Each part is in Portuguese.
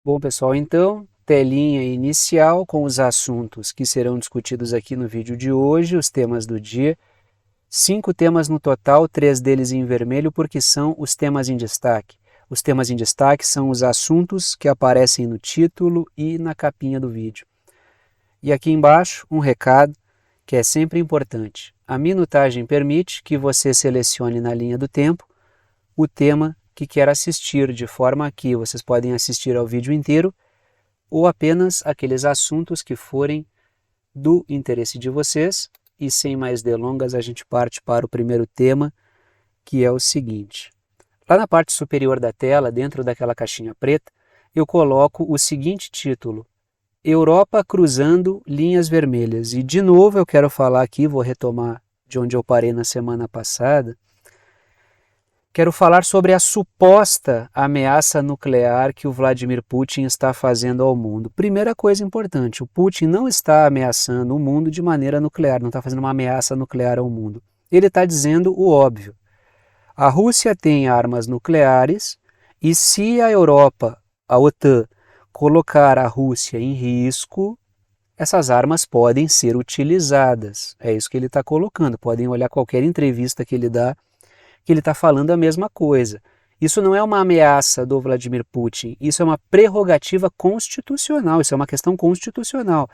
Bom, pessoal, então, telinha inicial com os assuntos que serão discutidos aqui no vídeo de hoje, os temas do dia. 5 temas no total, 3 deles em vermelho, porque são os temas em destaque. Os temas em destaque são os assuntos que aparecem no título e na capinha do vídeo. E aqui embaixo, um recado que é sempre importante. A minutagem permite que você selecione na linha do tempo o tema que quer assistir, de forma que vocês podem assistir ao vídeo inteiro ou apenas aqueles assuntos que forem do interesse de vocês. E sem mais delongas, a gente parte para o primeiro tema, que é o seguinte. Lá na parte superior da tela, dentro daquela caixinha preta, eu coloco o seguinte título: Europa cruzando linhas vermelhas. E de novo eu quero falar aqui, vou retomar de onde eu parei na semana passada. Quero falar sobre a suposta ameaça nuclear que o Vladimir Putin está fazendo ao mundo. Primeira coisa importante, o Putin não está ameaçando o mundo de maneira nuclear, não está fazendo uma ameaça nuclear ao mundo. Ele está dizendo o óbvio. A Rússia tem armas nucleares e se a Europa, a OTAN, colocar a Rússia em risco, essas armas podem ser utilizadas. É isso que ele está colocando. Podem olhar qualquer entrevista que ele dá, que ele está falando a mesma coisa. Isso não é uma ameaça do Vladimir Putin, isso é uma prerrogativa constitucional, isso é uma questão constitucional.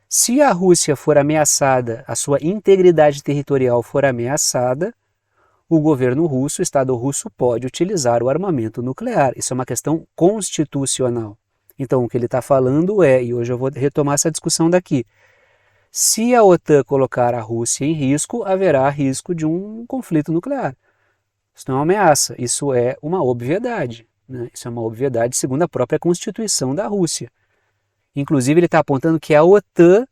Se a Rússia for ameaçada, a sua integridade territorial for ameaçada, o governo russo, o Estado russo, pode utilizar o armamento nuclear. Isso é uma questão constitucional. Então, o que ele está falando é, e hoje eu vou retomar essa discussão daqui, se a OTAN colocar a Rússia em risco, haverá risco de um conflito nuclear. Isso não é uma ameaça, isso é uma obviedade. Né? Isso é uma obviedade segundo a própria Constituição da Rússia. Inclusive, ele está apontando que é a OTAN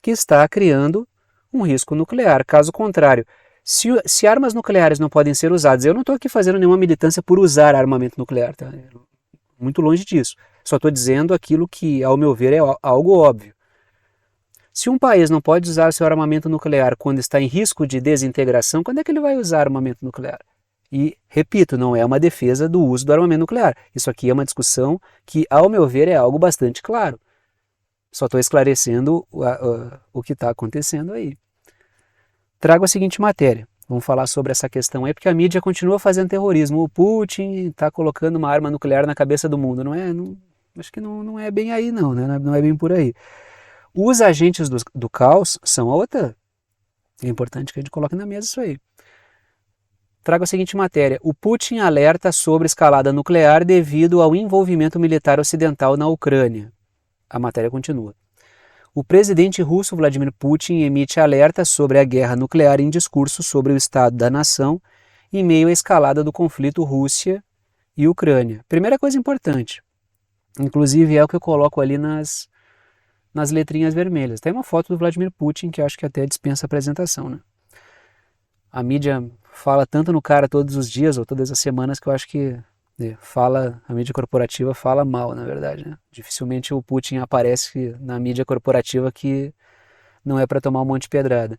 que está criando um risco nuclear. Caso contrário, se armas nucleares não podem ser usadas, eu não estou aqui fazendo nenhuma militância por usar armamento nuclear, tá? Muito longe disso. Só estou dizendo aquilo que, ao meu ver, é algo óbvio. Se um país não pode usar seu armamento nuclear quando está em risco de desintegração, quando é que ele vai usar armamento nuclear? E, repito, não é uma defesa do uso do armamento nuclear. Isso aqui é uma discussão que, ao meu ver, é algo bastante claro. Só estou esclarecendo o que está acontecendo aí. Trago a seguinte matéria. Vamos falar sobre essa questão aí, porque a mídia continua fazendo terrorismo. O Putin está colocando uma arma nuclear na cabeça do mundo. Não é? Acho que não é bem aí, não, né? Não é bem por aí. Os agentes do caos são a OTAN. É importante que a gente coloque na mesa isso aí. Trago a seguinte matéria. O Putin alerta sobre escalada nuclear devido ao envolvimento militar ocidental na Ucrânia. A matéria continua. O presidente russo Vladimir Putin emite alerta sobre a guerra nuclear em discurso sobre o estado da nação em meio à escalada do conflito Rússia e Ucrânia. Primeira coisa importante, inclusive é o que eu coloco ali nas letrinhas vermelhas. Tem uma foto do Vladimir Putin que eu acho que até dispensa apresentação, né? A mídia fala tanto no cara todos os dias ou todas as semanas que eu acho que a mídia corporativa fala mal, na verdade. Né? Dificilmente o Putin aparece na mídia corporativa que não é para tomar um monte de pedrada.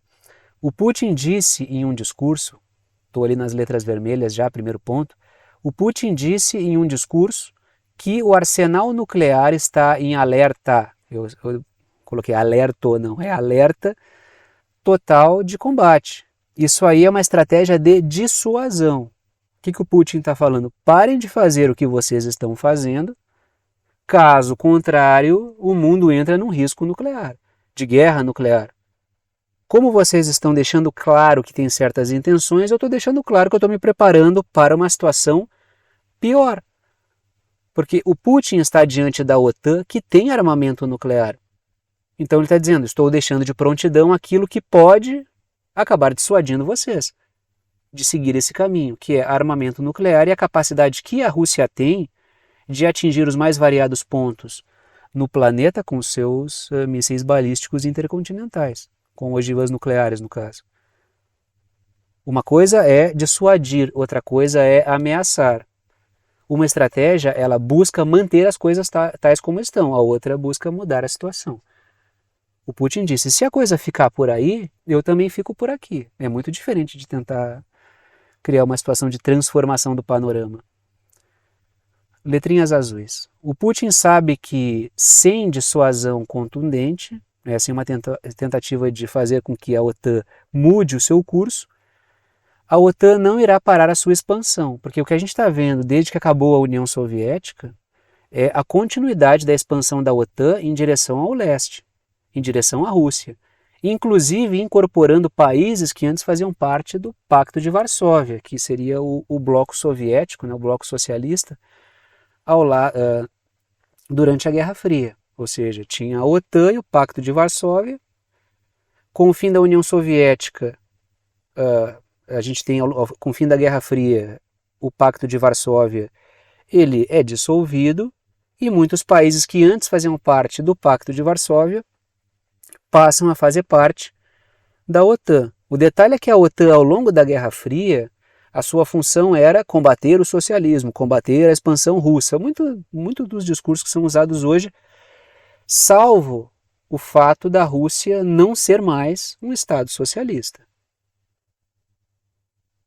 O Putin disse em um discurso, estou ali nas letras vermelhas já, primeiro ponto, o Putin disse em um discurso que o arsenal nuclear está em alerta, eu coloquei alerta ou não, é alerta total de combate. Isso aí é uma estratégia de dissuasão. O que o Putin está falando? Parem de fazer o que vocês estão fazendo, caso contrário, o mundo entra num risco nuclear, de guerra nuclear. Como vocês estão deixando claro que tem certas intenções, eu estou deixando claro que eu estou me preparando para uma situação pior. Porque o Putin está diante da OTAN que tem armamento nuclear. Então ele está dizendo, estou deixando de prontidão aquilo que pode acabar dissuadindo vocês de seguir esse caminho, que é armamento nuclear e a capacidade que a Rússia tem de atingir os mais variados pontos no planeta com seus mísseis balísticos intercontinentais, com ogivas nucleares no caso. Uma coisa é dissuadir, outra coisa é ameaçar. Uma estratégia, ela busca manter as coisas tais como estão, a outra busca mudar a situação. O Putin disse, se a coisa ficar por aí, eu também fico por aqui. É muito diferente de tentar criar uma situação de transformação do panorama. letrinhas azuis. O Putin sabe que sem dissuasão contundente, sem uma tentativa de fazer com que a OTAN mude o seu curso, a OTAN não irá parar a sua expansão, porque o que a gente está vendo desde que acabou a União Soviética é a continuidade da expansão da OTAN em direção ao leste, em direção à Rússia, inclusive incorporando países que antes faziam parte do Pacto de Varsóvia, que seria o bloco soviético, o bloco socialista, durante a Guerra Fria. Ou seja, tinha a OTAN e o Pacto de Varsóvia. Com o fim da União Soviética, a gente tem, com o fim da Guerra Fria, o Pacto de Varsóvia, ele é dissolvido e muitos países que antes faziam parte do Pacto de Varsóvia passam a fazer parte da OTAN. O detalhe é que a OTAN, ao longo da Guerra Fria, a sua função era combater o socialismo, combater a expansão russa. Muito dos discursos que são usados hoje, salvo o fato da Rússia não ser mais um Estado socialista.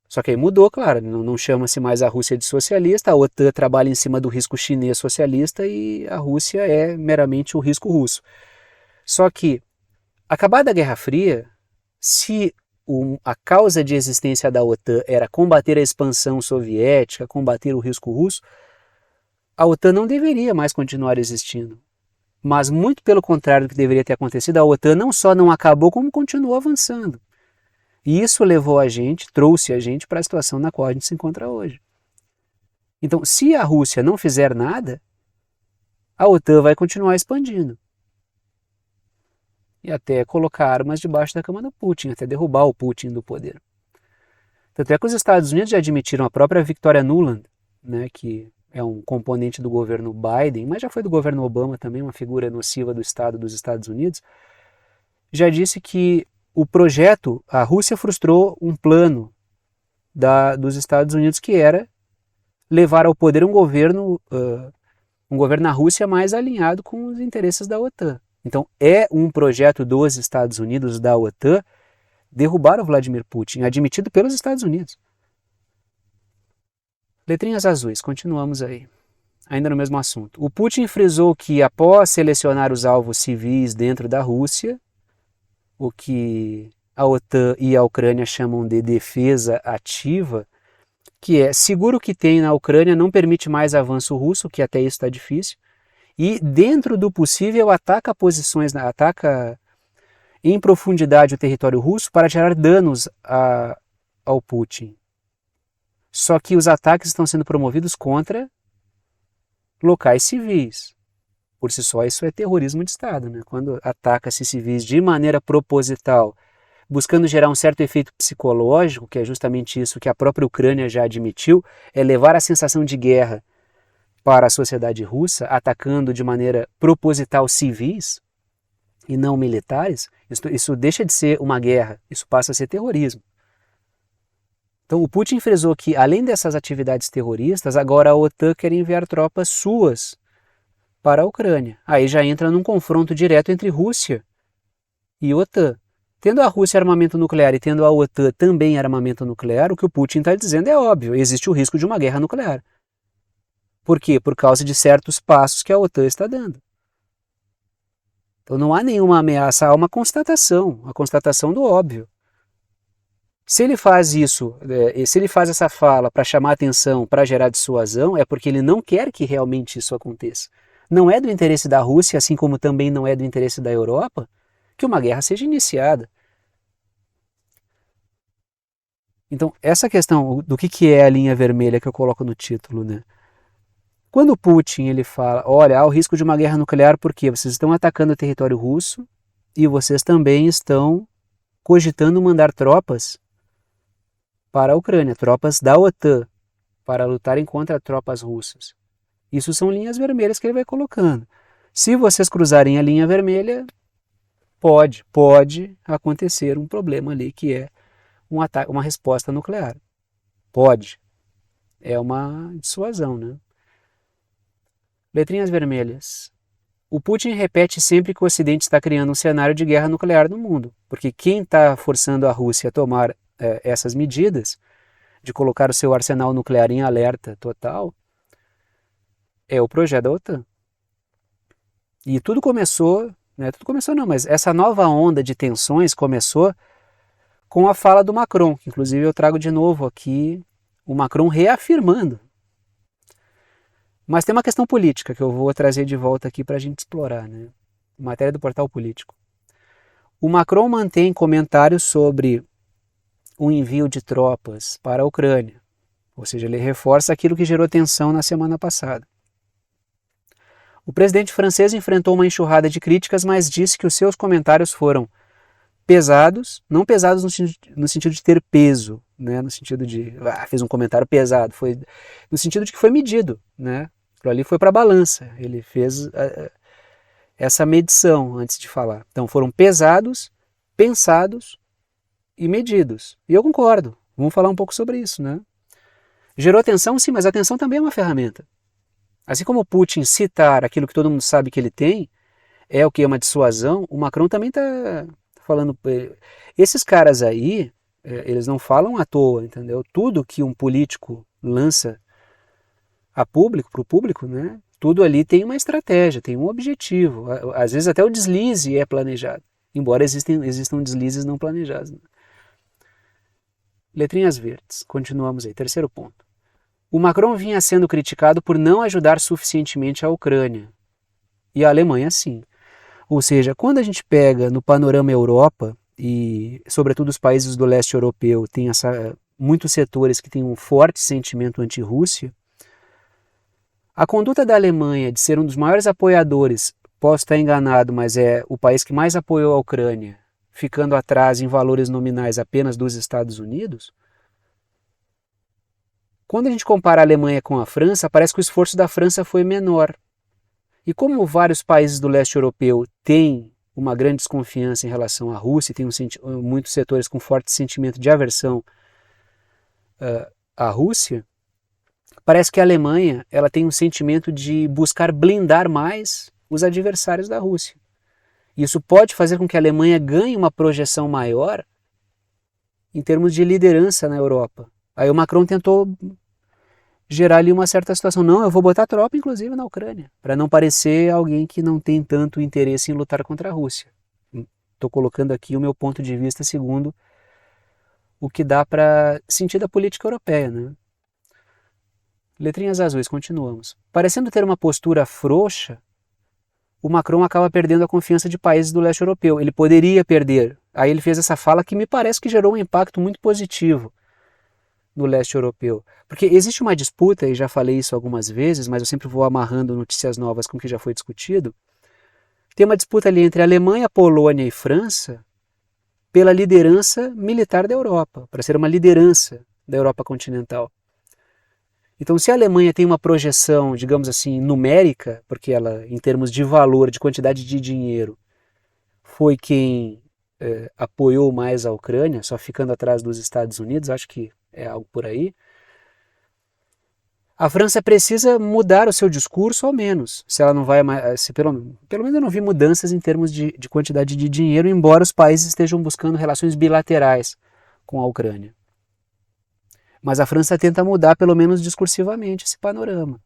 Só que aí mudou, claro, não chama-se mais a Rússia de socialista, a OTAN trabalha em cima do risco chinês socialista e a Rússia é meramente o risco russo. Só que, acabada a Guerra Fria, se a causa de existência da OTAN era combater a expansão soviética, combater o risco russo, a OTAN não deveria mais continuar existindo. Mas muito pelo contrário do que deveria ter acontecido, a OTAN não só não acabou, como continuou avançando. E isso trouxe a gente para a situação na qual a gente se encontra hoje. Então, se a Rússia não fizer nada, a OTAN vai continuar expandindo. E até colocar armas debaixo da cama do Putin, até derrubar o Putin do poder. Tanto é que os Estados Unidos já admitiram, a própria Victoria Nuland, que é um componente do governo Biden, mas já foi do governo Obama também, uma figura nociva do Estado dos Estados Unidos, já disse que a Rússia frustrou um plano dos Estados Unidos que era levar ao poder um governo na Rússia mais alinhado com os interesses da OTAN. Então é um projeto dos Estados Unidos, da OTAN, derrubar o Vladimir Putin, admitido pelos Estados Unidos. Letrinhas azuis, continuamos aí. Ainda no mesmo assunto. O Putin frisou que após selecionar os alvos civis dentro da Rússia, o que a OTAN e a Ucrânia chamam de defesa ativa, que é seguro que tem na Ucrânia, não permite mais avanço russo, que até isso está difícil, e dentro do possível ataca em profundidade o território russo para gerar danos ao Putin. Só que os ataques estão sendo promovidos contra locais civis. Por si só, isso é terrorismo de Estado, Quando ataca-se civis de maneira proposital, buscando gerar um certo efeito psicológico, que é justamente isso que a própria Ucrânia já admitiu, é levar a sensação de guerra para a sociedade russa, atacando de maneira proposital civis e não militares, isso deixa de ser uma guerra, isso passa a ser terrorismo. Então o Putin frisou que, além dessas atividades terroristas, agora a OTAN quer enviar tropas suas para a Ucrânia. Aí já entra num confronto direto entre Rússia e OTAN. Tendo a Rússia armamento nuclear e tendo a OTAN também armamento nuclear, o que o Putin está dizendo é óbvio, existe o risco de uma guerra nuclear. Por quê? Por causa de certos passos que a OTAN está dando. Então não há nenhuma ameaça, há uma constatação, a constatação do óbvio. Se ele faz essa fala para chamar atenção, para gerar dissuasão, é porque ele não quer que realmente isso aconteça. Não é do interesse da Rússia, assim como também não é do interesse da Europa, que uma guerra seja iniciada. Então, essa questão do que é a linha vermelha que eu coloco no título, Quando o Putin ele fala, olha, há o risco de uma guerra nuclear porque vocês estão atacando o território russo e vocês também estão cogitando mandar tropas para a Ucrânia, tropas da OTAN, para lutarem contra tropas russas. Isso são linhas vermelhas que ele vai colocando. Se vocês cruzarem a linha vermelha, pode acontecer um problema ali que é uma resposta nuclear. Pode. É uma dissuasão, Letrinhas vermelhas. O Putin repete sempre que o Ocidente está criando um cenário de guerra nuclear no mundo, porque quem está forçando a Rússia a tomar essas medidas, de colocar o seu arsenal nuclear em alerta total, é o projeto da OTAN. E tudo começou, né, tudo começou não, mas essa nova onda de tensões começou com a fala do Macron, que inclusive eu trago de novo aqui o Macron reafirmando. Mas tem uma questão política que eu vou trazer de volta aqui para a gente explorar, né? Matéria do Portal Político. O Macron mantém comentários sobre o envio de tropas para a Ucrânia, ou seja, ele reforça aquilo que gerou tensão na semana passada. O presidente francês enfrentou uma enxurrada de críticas, mas disse que os seus comentários foram pesados, não pesados no sentido de ter peso, né? No sentido de, fez um comentário pesado, foi no sentido de que foi medido, né? Aquilo ali foi para a balança, ele fez essa medição antes de falar. Então foram pesados, pensados e medidos. E eu concordo, vamos falar um pouco sobre isso, né? Gerou tensão, sim, mas a tensão também é uma ferramenta. Assim como o Putin citar aquilo que todo mundo sabe que ele tem, é o que é uma dissuasão, o Macron também está falando. Esses caras aí, eles não falam à toa, entendeu? Tudo que um político lança a público, para o público, né? Tudo ali tem uma estratégia, tem um objetivo. Às vezes até o deslize é planejado, embora existam deslizes não planejados. Né? Letrinhas verdes, continuamos aí. Terceiro ponto. O Macron vinha sendo criticado por não ajudar suficientemente a Ucrânia. E a Alemanha sim. Ou seja, quando a gente pega no panorama Europa, e sobretudo os países do leste europeu, tem muitos setores que têm um forte sentimento anti-Rússia, a conduta da Alemanha de ser um dos maiores apoiadores, posso estar enganado, mas é o país que mais apoiou a Ucrânia, ficando atrás em valores nominais apenas dos Estados Unidos, quando a gente compara a Alemanha com a França, parece que o esforço da França foi menor. E como vários países do leste europeu têm uma grande desconfiança em relação à Rússia, tem muitos setores com forte sentimento de aversão à Rússia, parece que a Alemanha ela tem um sentimento de buscar blindar mais os adversários da Rússia. Isso pode fazer com que a Alemanha ganhe uma projeção maior em termos de liderança na Europa. Aí o Macron tentou gerar ali uma certa situação. Não, eu vou botar tropa, inclusive, na Ucrânia, para não parecer alguém que não tem tanto interesse em lutar contra a Rússia. Estou colocando aqui o meu ponto de vista segundo o que dá para sentir da política europeia, né? Letrinhas azuis, continuamos. Parecendo ter uma postura frouxa, o Macron acaba perdendo a confiança de países do leste europeu. Ele poderia perder. Aí ele fez essa fala que me parece que gerou um impacto muito positivo no leste europeu. Porque existe uma disputa, e já falei isso algumas vezes, mas eu sempre vou amarrando notícias novas com o que já foi discutido. Tem uma disputa ali entre Alemanha, Polônia e França pela liderança militar da Europa, para ser uma liderança da Europa continental. Então, se a Alemanha tem uma projeção, digamos assim, numérica, porque ela, em termos de valor, de quantidade de dinheiro, foi quem apoiou mais a Ucrânia, só ficando atrás dos Estados Unidos, acho que é algo por aí, a França precisa mudar o seu discurso ao menos, se ela não vai, se pelo menos eu não vi mudanças em termos de quantidade de dinheiro, embora os países estejam buscando relações bilaterais com a Ucrânia. Mas a França tenta mudar, pelo menos discursivamente, esse panorama,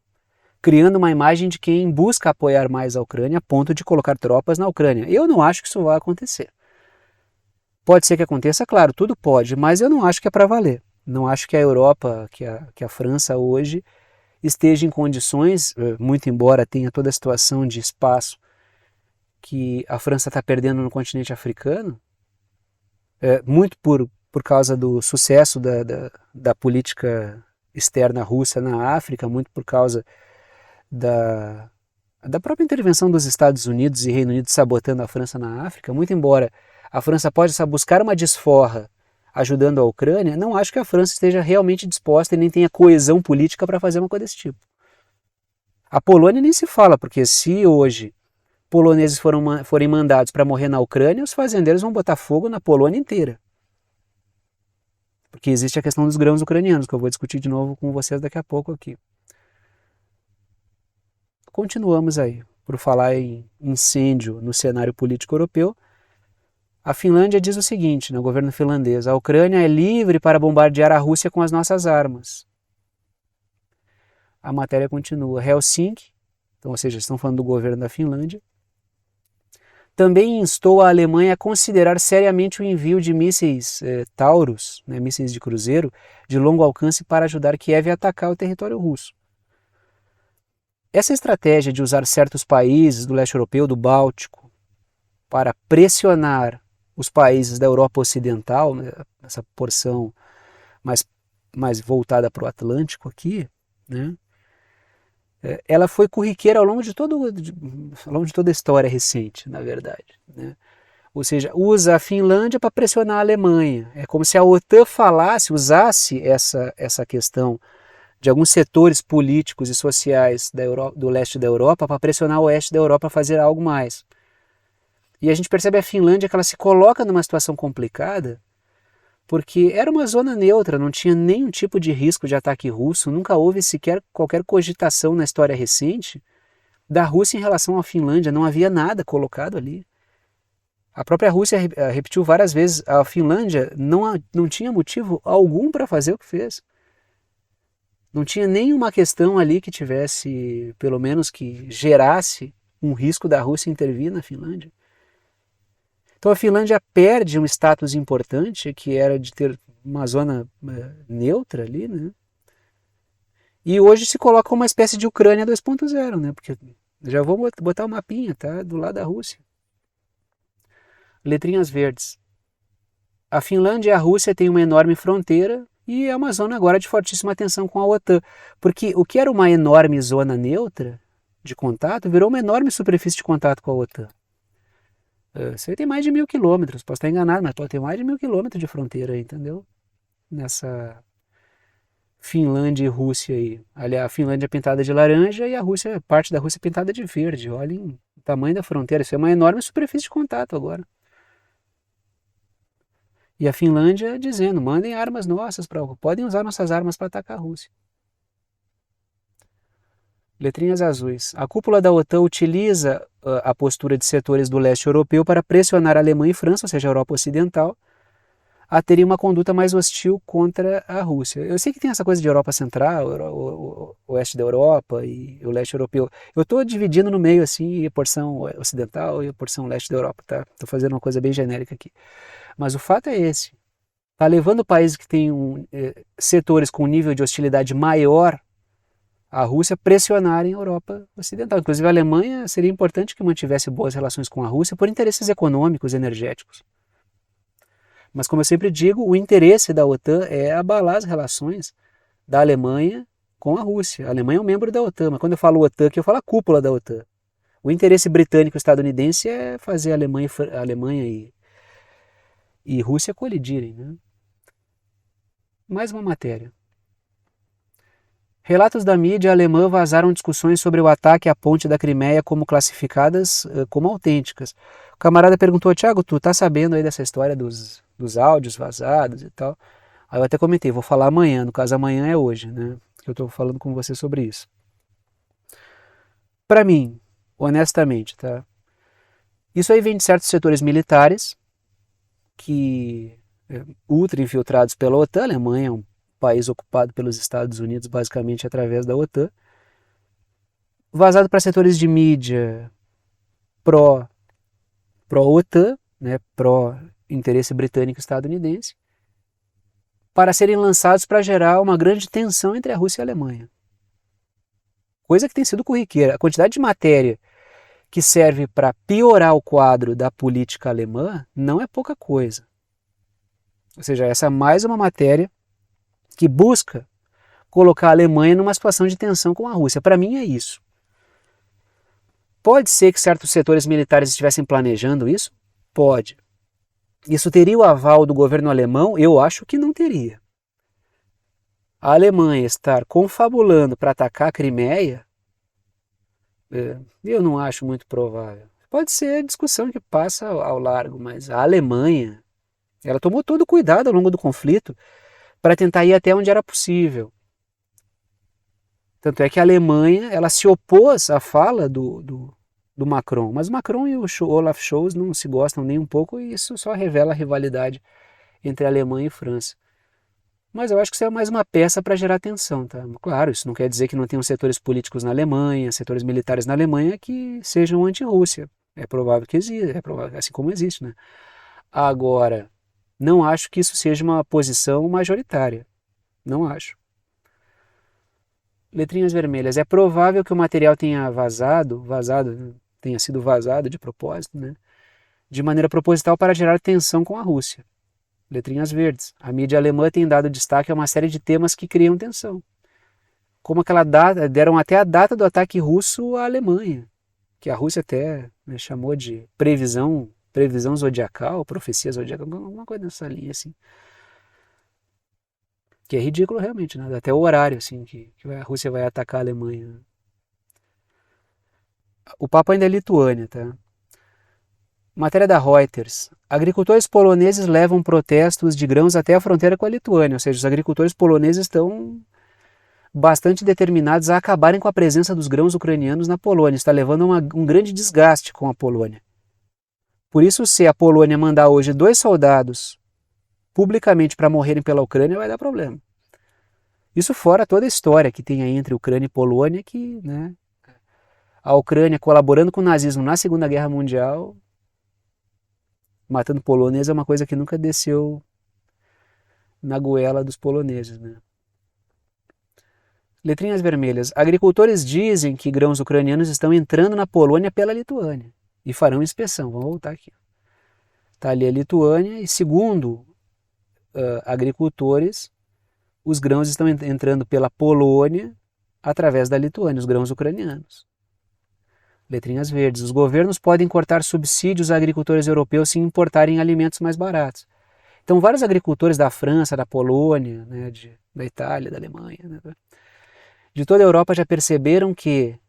criando uma imagem de quem busca apoiar mais a Ucrânia a ponto de colocar tropas na Ucrânia. Eu não acho que isso vai acontecer. Pode ser que aconteça, claro, tudo pode, mas eu não acho que é para valer. Não acho que a Europa, que a França hoje esteja em condições, muito embora tenha toda a situação de espaço que a França está perdendo no continente africano, muito por causa do sucesso da política externa russa na África, muito por causa da própria intervenção dos Estados Unidos e Reino Unido sabotando a França na África, muito embora a França possa buscar uma desforra ajudando a Ucrânia, não acho que a França esteja realmente disposta e nem tenha coesão política para fazer uma coisa desse tipo. A Polônia nem se fala, porque se hoje poloneses forem mandados para morrer na Ucrânia, os fazendeiros vão botar fogo na Polônia inteira. Porque existe a questão dos grãos ucranianos, que eu vou discutir de novo com vocês daqui a pouco aqui. Continuamos aí, por falar em incêndio no cenário político europeu. A Finlândia diz o seguinte, no governo finlandês, a Ucrânia é livre para bombardear a Rússia com as nossas armas. A matéria continua. Helsinki então, ou seja, estão falando do governo da Finlândia. Também instou a Alemanha a considerar seriamente o envio de mísseis Taurus, né, mísseis de cruzeiro, de longo alcance para ajudar Kiev a atacar o território russo. Essa estratégia de usar certos países do leste europeu, do Báltico, para pressionar os países da Europa Ocidental, né, essa porção mais voltada para o Atlântico aqui, né, ela foi corriqueira ao longo de toda a história recente, na verdade, né? Ou seja, usa a Finlândia para pressionar a Alemanha. É como se a OTAN usasse essa questão de alguns setores políticos e sociais do leste da Europa para pressionar o oeste da Europa a fazer algo mais. E a gente percebe a Finlândia que ela se coloca numa situação complicada, porque era uma zona neutra, não tinha nenhum tipo de risco de ataque russo, nunca houve sequer qualquer cogitação na história recente da Rússia em relação à Finlândia, não havia nada colocado ali. A própria Rússia repetiu várias vezes, a Finlândia não tinha motivo algum para fazer o que fez. Não tinha nenhuma questão ali que tivesse, pelo menos que gerasse um risco da Rússia intervir na Finlândia. Então a Finlândia perde um status importante, que era de ter uma zona neutra ali, né? E hoje se coloca como uma espécie de Ucrânia 2.0, né? Porque já vou botar o mapinha, tá? Do lado da Rússia. Letrinhas verdes. A Finlândia e a Rússia têm uma enorme fronteira e é uma zona agora de fortíssima tensão com a OTAN. Porque o que era uma enorme zona neutra de contato virou uma enorme superfície de contato com a OTAN. Você tem mais de 1.000 quilômetros, posso estar enganado, mas tem mais de 1.000 quilômetros de fronteira, entendeu? Nessa Finlândia e Rússia aí. Aliás, a Finlândia é pintada de laranja e a Rússia, parte da Rússia é pintada de verde. Olhem o tamanho da fronteira, isso é uma enorme superfície de contato agora. E a Finlândia dizendo, mandem armas nossas, podem usar nossas armas para atacar a Rússia. Letrinhas azuis. A cúpula da OTAN utiliza a postura de setores do leste europeu para pressionar a Alemanha e França, ou seja, a Europa Ocidental, a terem uma conduta mais hostil contra a Rússia. Eu sei que tem essa coisa de Europa Central, o oeste da Europa e o leste europeu. Eu estou dividindo no meio assim, a porção ocidental e a porção leste da Europa, tá? Estou fazendo uma coisa bem genérica aqui. Mas o fato é esse. Está levando países que têm setores com um nível de hostilidade maior a Rússia pressionarem a Europa Ocidental. Inclusive a Alemanha seria importante que mantivesse boas relações com a Rússia por interesses econômicos, energéticos. Mas como eu sempre digo, o interesse da OTAN é abalar as relações da Alemanha com a Rússia. A Alemanha é um membro da OTAN, mas quando eu falo OTAN aqui eu falo a cúpula da OTAN. O interesse britânico-estadunidense é fazer a Alemanha e Rússia colidirem, né? Mais uma matéria. Relatos da mídia alemã vazaram discussões sobre o ataque à ponte da Crimeia como classificadas como autênticas. O camarada perguntou, Thiago, tu tá sabendo aí dessa história dos áudios vazados e tal? Aí eu até comentei, vou falar amanhã, no caso amanhã é hoje, né? Que eu tô falando com você sobre isso. Para mim, honestamente, tá? Isso aí vem de certos setores militares que ultra infiltrados pela OTAN, a Alemanha é um país ocupado pelos Estados Unidos basicamente através da OTAN, vazado para setores de mídia pró-OTAN, né, pró-interesse britânico-estadunidense, para serem lançados para gerar uma grande tensão entre a Rússia e a Alemanha. Coisa que tem sido corriqueira. A quantidade de matéria que serve para piorar o quadro da política alemã não é pouca coisa. Ou seja, essa é mais uma matéria que busca colocar a Alemanha numa situação de tensão com a Rússia. Para mim é isso. Pode ser que certos setores militares estivessem planejando isso? Pode. Isso teria o aval do governo alemão? Eu acho que não teria. A Alemanha estar confabulando para atacar a Crimeia, eu não acho muito provável. Pode ser discussão que passa ao largo, mas a Alemanha, ela tomou todo o cuidado ao longo do conflito para tentar ir até onde era possível. Tanto é que a Alemanha ela se opôs à fala do Macron, mas o Macron e o Olaf Scholz não se gostam nem um pouco e isso só revela a rivalidade entre a Alemanha e França. Mas eu acho que isso é mais uma peça para gerar tensão, tá? Claro, isso não quer dizer que não tenham setores políticos na Alemanha, setores militares na Alemanha que sejam anti-Rússia. É provável que exista, é provável, assim como existe, né? Agora, não acho que isso seja uma posição majoritária. Não acho. Letrinhas vermelhas. É provável que o material tenha tenha sido vazado de propósito, né? De maneira proposital para gerar tensão com a Rússia. Letrinhas verdes. A mídia alemã tem dado destaque a uma série de temas que criam tensão. Como aquela data, deram até a data do ataque russo à Alemanha, que a Rússia até, né, chamou de previsão zodiacal, profecia zodiacal, alguma coisa nessa linha assim. Que é ridículo realmente, né? Até o horário assim que a Rússia vai atacar a Alemanha. O papo ainda é Lituânia, tá? Matéria da Reuters. Agricultores poloneses levam protestos de grãos até a fronteira com a Lituânia, ou seja, os agricultores poloneses estão bastante determinados a acabarem com a presença dos grãos ucranianos na Polônia. Está levando a um grande desgaste com a Polônia. Por isso, se a Polônia mandar hoje 2 soldados publicamente para morrerem pela Ucrânia, vai dar problema. Isso fora toda a história que tem aí entre Ucrânia e Polônia, que, né, a Ucrânia colaborando com o nazismo na Segunda Guerra Mundial, matando poloneses, é uma coisa que nunca desceu na goela dos poloneses, né? Letrinhas vermelhas. Agricultores dizem que grãos ucranianos estão entrando na Polônia pela Lituânia e farão inspeção. Vamos voltar aqui. Está ali a Lituânia e, segundo agricultores, os grãos estão entrando pela Polônia através da Lituânia, os grãos ucranianos. Letrinhas verdes. Os governos podem cortar subsídios a agricultores europeus se importarem alimentos mais baratos. Então, vários agricultores da França, da Polônia, né, da Itália, da Alemanha, né, de toda a Europa já perceberam que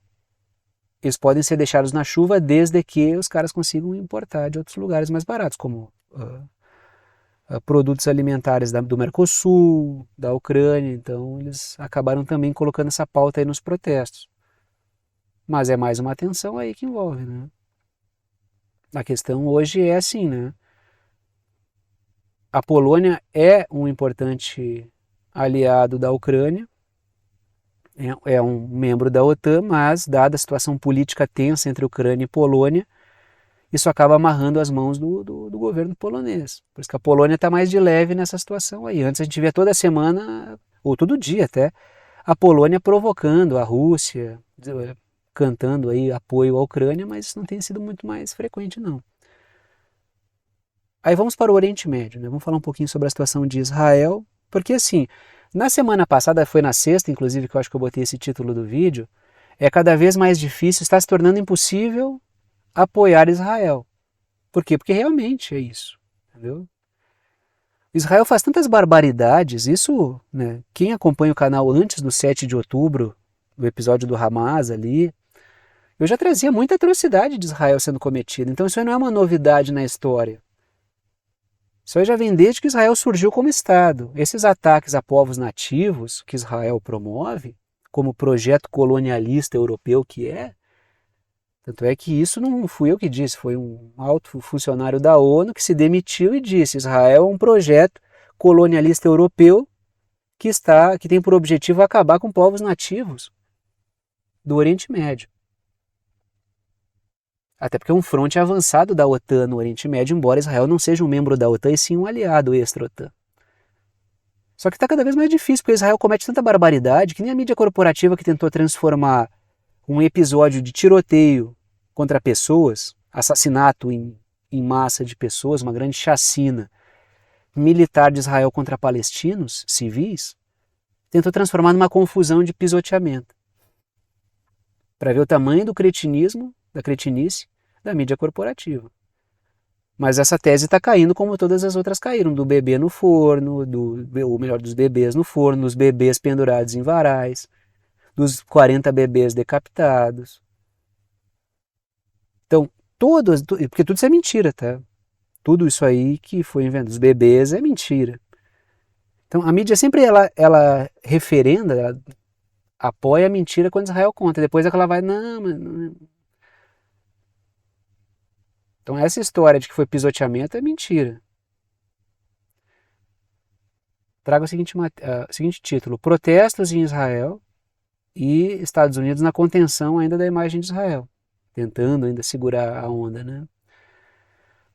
eles podem ser deixados na chuva desde que os caras consigam importar de outros lugares mais baratos, como produtos alimentares do Mercosul, da Ucrânia. Então, eles acabaram também colocando essa pauta aí nos protestos. Mas é mais uma tensão aí que envolve, né? A questão hoje é assim, né? A Polônia é um importante aliado da Ucrânia, é um membro da OTAN, mas dada a situação política tensa entre Ucrânia e Polônia, isso acaba amarrando as mãos do governo polonês. Por isso que a Polônia está mais de leve nessa situação aí. Antes a gente via toda semana, ou todo dia até, a Polônia provocando a Rússia, cantando aí apoio à Ucrânia, mas isso não tem sido muito mais frequente não. Aí vamos para o Oriente Médio, né? Vamos falar um pouquinho sobre a situação de Israel, porque assim, na semana passada, foi na sexta, inclusive, que eu acho que eu botei esse título do vídeo, é cada vez mais difícil, está se tornando impossível apoiar Israel. Por quê? Porque realmente é isso, entendeu? Israel faz tantas barbaridades, isso, né, quem acompanha o canal antes do 7 de outubro, do episódio do Hamas ali, eu já trazia muita atrocidade de Israel sendo cometida, então isso aí não é uma novidade na história. Isso aí já vem desde que Israel surgiu como Estado. Esses ataques a povos nativos que Israel promove, como projeto colonialista europeu que é, tanto é que isso não fui eu que disse, foi um alto funcionário da ONU que se demitiu e disse: Israel é um projeto colonialista europeu que tem por objetivo acabar com povos nativos do Oriente Médio. Até porque é um fronte avançado da OTAN no Oriente Médio, embora Israel não seja um membro da OTAN e sim um aliado extra-OTAN. Só que está cada vez mais difícil, porque Israel comete tanta barbaridade que nem a mídia corporativa que tentou transformar um episódio de tiroteio contra pessoas, assassinato em massa de pessoas, uma grande chacina militar de Israel contra palestinos civis, tentou transformar numa confusão de pisoteamento. Para ver o tamanho do cretinismo, da cretinice, da mídia corporativa. Mas essa tese está caindo como todas as outras caíram, do bebê no forno, ou melhor, dos bebês no forno, dos bebês pendurados em varais, dos 40 bebês decapitados. Então, porque tudo isso é mentira, tá? Tudo isso aí que foi inventado, os bebês é mentira. Então, a mídia sempre ela referenda, ela apoia a mentira quando Israel conta, depois é que ela vai, não, mas não. Então, essa história de que foi pisoteamento é mentira. traga o seguinte título: Protestos em Israel e Estados Unidos na contenção ainda da imagem de Israel, tentando ainda segurar a onda, né?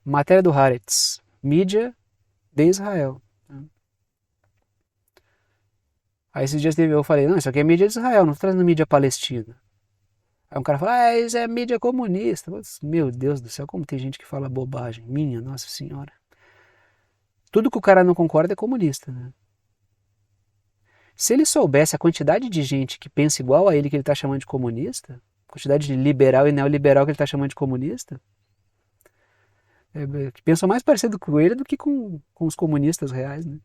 Matéria do Haaretz: mídia de Israel. Aí esses dias eu falei, não, isso aqui é mídia de Israel, não estou trazendo mídia palestina. Aí um cara fala, isso é mídia comunista. Meu Deus do céu, como tem gente que fala bobagem. Minha Nossa Senhora. Tudo que o cara não concorda é comunista, né? Se ele soubesse a quantidade de gente que pensa igual a ele que ele está chamando de comunista, a quantidade de liberal e neoliberal que ele está chamando de comunista, que pensam mais parecido com ele do que com os comunistas reais, né?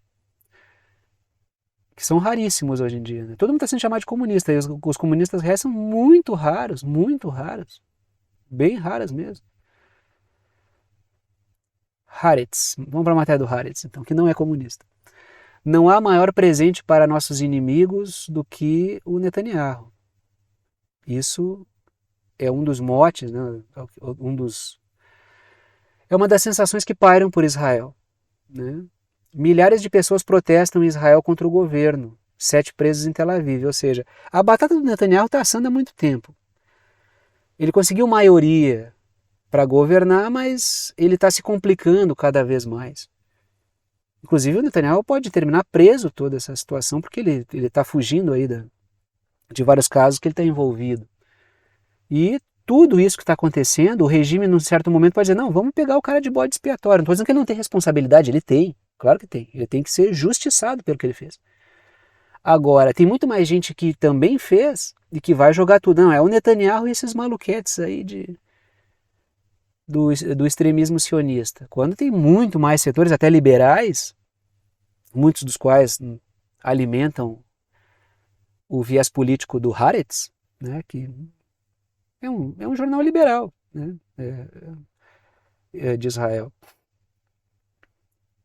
Que são raríssimos hoje em dia, né? Todo mundo está sendo chamado de comunista, e os comunistas reais são muito raros, bem raras mesmo. Haaretz, vamos para a matéria do Haaretz, então, que não é comunista. Não há maior presente para nossos inimigos do que o Netanyahu. Isso é um dos motes, né? É uma das sensações que pairam por Israel, né? Milhares de pessoas protestam em Israel contra o governo, 7 presos em Tel Aviv, ou seja, a batata do Netanyahu está assando há muito tempo. Ele conseguiu maioria para governar, mas ele está se complicando cada vez mais. Inclusive o Netanyahu pode terminar preso toda essa situação, porque ele está fugindo aí de vários casos que ele está envolvido. E tudo isso que está acontecendo, o regime, num certo momento, pode dizer, não, vamos pegar o cara de bode expiatório. Não estou dizendo que ele não tem responsabilidade, ele tem, claro que tem. Ele tem que ser justiçado pelo que ele fez. Agora, tem muito mais gente que também fez e que vai jogar tudo. Não, é o Netanyahu e esses maluquetes aí do extremismo sionista. Quando tem muito mais setores, até liberais, muitos dos quais alimentam o viés político do Haaretz, né, que é um jornal liberal, né, de Israel.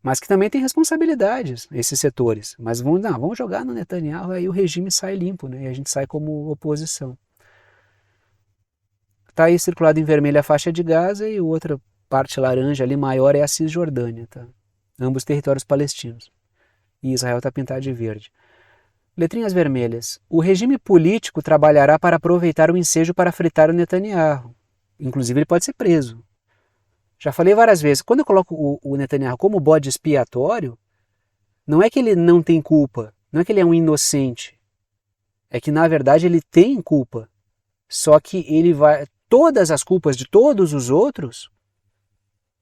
Mas que também tem responsabilidades, esses setores. Mas vamos jogar no Netanyahu, aí o regime sai limpo, né, e a gente sai como oposição. Está aí circulado em vermelho a faixa de Gaza e outra parte laranja ali maior é a Cisjordânia, tá? Ambos territórios palestinos. E Israel está pintado de verde. Letrinhas vermelhas. O regime político trabalhará para aproveitar o ensejo para fritar o Netanyahu. Inclusive ele pode ser preso. Já falei várias vezes, quando eu coloco o Netanyahu como bode expiatório, não é que ele não tem culpa, não é que ele é um inocente. É que na verdade ele tem culpa. Só que todas as culpas de todos os outros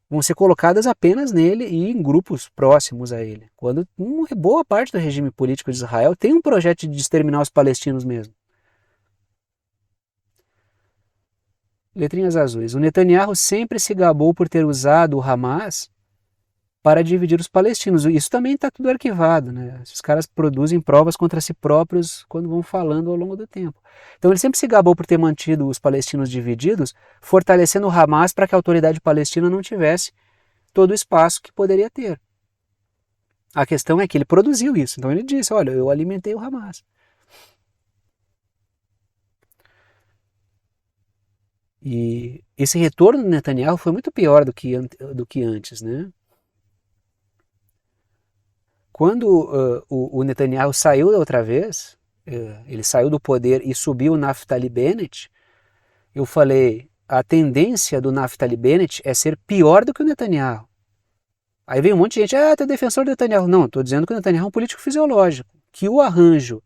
vão ser colocadas apenas nele e em grupos próximos a ele. Quando uma boa parte do regime político de Israel tem um projeto de exterminar os palestinos mesmo. Letrinhas azuis. O Netanyahu sempre se gabou por ter usado o Hamas para dividir os palestinos. Isso também está tudo arquivado, né? Os caras produzem provas contra si próprios quando vão falando ao longo do tempo. Então ele sempre se gabou por ter mantido os palestinos divididos, fortalecendo o Hamas para que a autoridade palestina não tivesse todo o espaço que poderia ter. A questão é que ele produziu isso. Então ele disse, olha, eu alimentei o Hamas. E esse retorno do Netanyahu foi muito pior do que antes, né? Quando o Netanyahu saiu da outra vez, ele saiu do poder e subiu o Naftali Bennett, eu falei, a tendência do Naftali Bennett é ser pior do que o Netanyahu. Aí veio um monte de gente, tu é defensor do Netanyahu. Não, estou dizendo que o Netanyahu é um político fisiológico, que o arranjo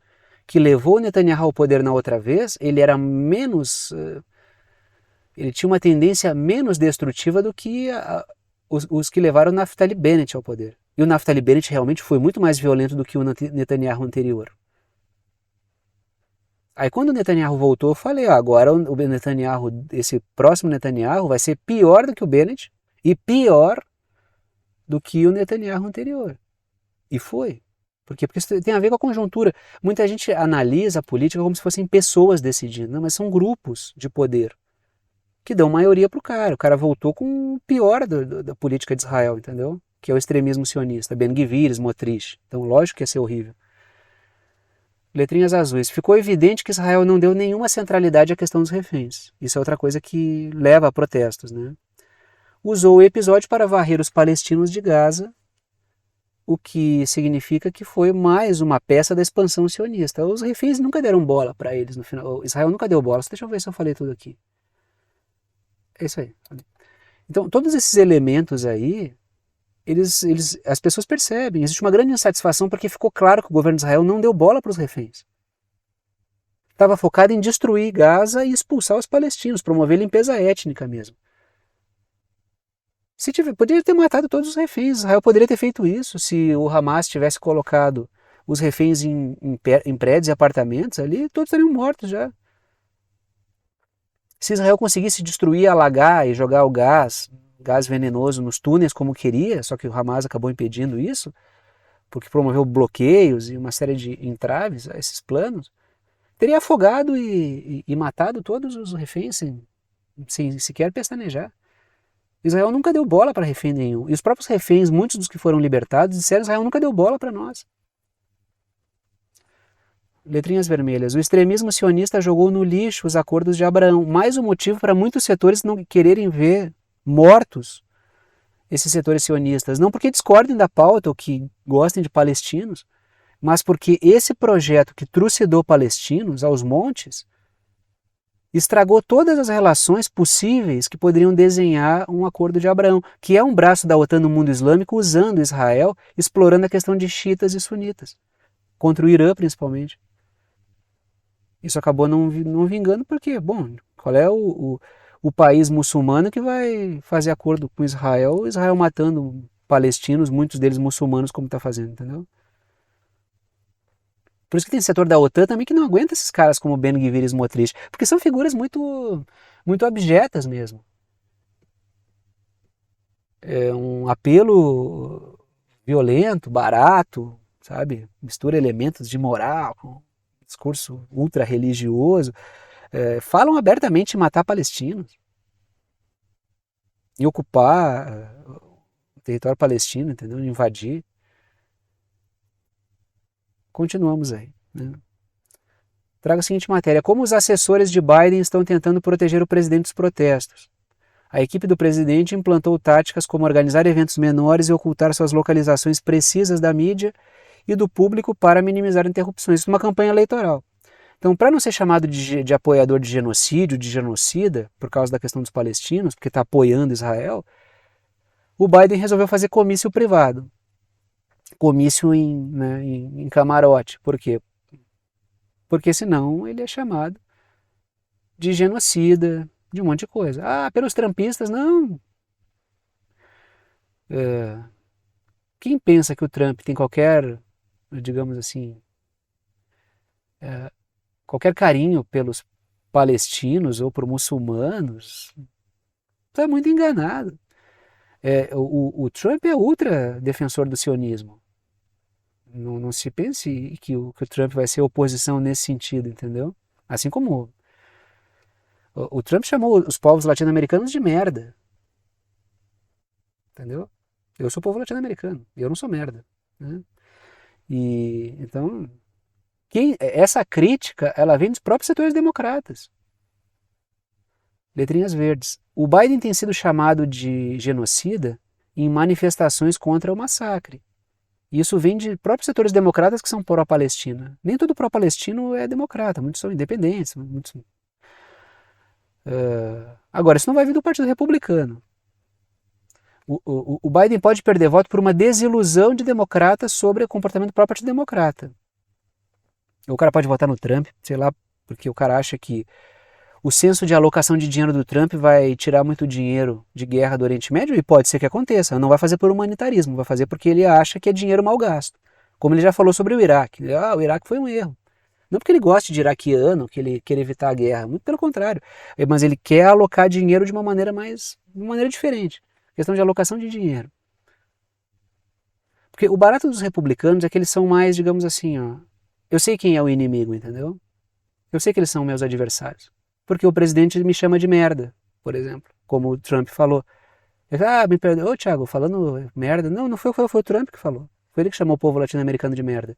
que levou o Netanyahu ao poder na outra vez, ele era menos... ele tinha uma tendência menos destrutiva do que os que levaram o Naftali Bennett ao poder. E o Naftali Bennett realmente foi muito mais violento do que o Netanyahu anterior. Aí quando o Netanyahu voltou, eu falei, agora o Netanyahu, esse próximo Netanyahu vai ser pior do que o Bennett e pior do que o Netanyahu anterior. E foi. Por quê? Porque isso tem a ver com a conjuntura. Muita gente analisa a política como se fossem pessoas decidindo. Não, mas são grupos de poder que dão maioria para o cara. O cara voltou com o pior da política de Israel, entendeu? Que é o extremismo sionista, Ben-Gvir, Smotrich. Então, lógico que ia ser horrível. Letrinhas azuis. Ficou evidente que Israel não deu nenhuma centralidade à questão dos reféns. Isso é outra coisa que leva a protestos, né? Usou o episódio para varrer os palestinos de Gaza, o que significa que foi mais uma peça da expansão sionista. Os reféns nunca deram bola para eles no final. Israel nunca deu bola. Deixa eu ver se eu falei tudo aqui. É isso aí. Então, todos esses elementos aí, as pessoas percebem. Existe uma grande insatisfação porque ficou claro que o governo de Israel não deu bola para os reféns. Estava focado em destruir Gaza e expulsar os palestinos, promover limpeza étnica mesmo. Poderia ter matado todos os reféns. Israel poderia ter feito isso se o Hamas tivesse colocado os reféns em prédios e apartamentos ali, todos estariam mortos já. Se Israel conseguisse destruir, alagar e jogar o gás venenoso nos túneis como queria, só que o Hamas acabou impedindo isso, porque promoveu bloqueios e uma série de entraves a esses planos, teria afogado e matado todos os reféns sem sequer pestanejar. Israel nunca deu bola para refém nenhum. E os próprios reféns, muitos dos que foram libertados, disseram que Israel nunca deu bola para nós. Letrinhas vermelhas. O extremismo sionista jogou no lixo os acordos de Abraão. Mais um motivo para muitos setores não quererem ver mortos esses setores sionistas. Não porque discordem da pauta ou que gostem de palestinos, mas porque esse projeto que trucidou palestinos aos montes estragou todas as relações possíveis que poderiam desenhar um acordo de Abraão, que é um braço da OTAN no mundo islâmico usando Israel, explorando a questão de xiitas e sunitas, contra o Irã principalmente. Isso acabou não vingando porque, bom, qual é o país muçulmano que vai fazer acordo com Israel matando palestinos, muitos deles muçulmanos, como está fazendo, entendeu? Por isso que tem setor da OTAN também que não aguenta esses caras como Ben-Gvir e Smotrich, porque são figuras muito, muito abjetas mesmo. É um apelo violento, barato, sabe? Mistura elementos de moral com discurso ultra-religioso. Falam abertamente em matar palestinos e ocupar o território palestino, entendeu? Invadir. Continuamos aí, né? Traga a seguinte matéria: como os assessores de Biden estão tentando proteger o presidente dos protestos. A equipe do presidente implantou táticas como organizar eventos menores e ocultar suas localizações precisas da mídia e do público para minimizar interrupções. Isso é uma campanha eleitoral. Então, para não ser chamado de apoiador de genocídio, de genocida, por causa da questão dos palestinos, porque está apoiando Israel, o Biden resolveu fazer comício privado. Comício em camarote. Por quê? Porque senão ele é chamado de genocida, de um monte de coisa. Ah, pelos trumpistas, não. Quem pensa que o Trump tem qualquer, digamos assim, qualquer carinho pelos palestinos ou por muçulmanos, está muito enganado. O Trump é ultra defensor do sionismo. Não se pense que o Trump vai ser oposição nesse sentido, entendeu? Assim como o Trump chamou os povos latino-americanos de merda. Entendeu? Eu sou povo latino-americano, eu não sou merda. Né? E então, essa crítica, ela vem dos próprios setores democratas. Letrinhas verdes. O Biden tem sido chamado de genocida em manifestações contra o massacre. Isso vem de próprios setores democratas que são pró-Palestina. Nem todo pró-palestino é democrata, muitos são independentes. Agora, isso não vai vir do Partido Republicano. O Biden pode perder voto por uma desilusão de democratas sobre o comportamento do próprio Partido Democrata. O cara pode votar no Trump, sei lá, porque o cara acha que o senso de alocação de dinheiro do Trump vai tirar muito dinheiro de guerra do Oriente Médio, e pode ser que aconteça. Não vai fazer por humanitarismo, vai fazer porque ele acha que é dinheiro mal gasto. Como ele já falou sobre o Iraque. O Iraque foi um erro. Não porque ele goste de iraquiano, que ele quer evitar a guerra, muito pelo contrário. Mas ele quer alocar dinheiro de uma maneira diferente. Questão de alocação de dinheiro. Porque o barato dos republicanos é que eles são mais, digamos assim, eu sei quem é o inimigo, entendeu? Eu sei que eles são meus adversários. Porque o presidente me chama de merda, por exemplo, como o Trump falou. Me perdoe, Thiago, falando merda. Não foi o Trump que falou. Foi ele que chamou o povo latino-americano de merda.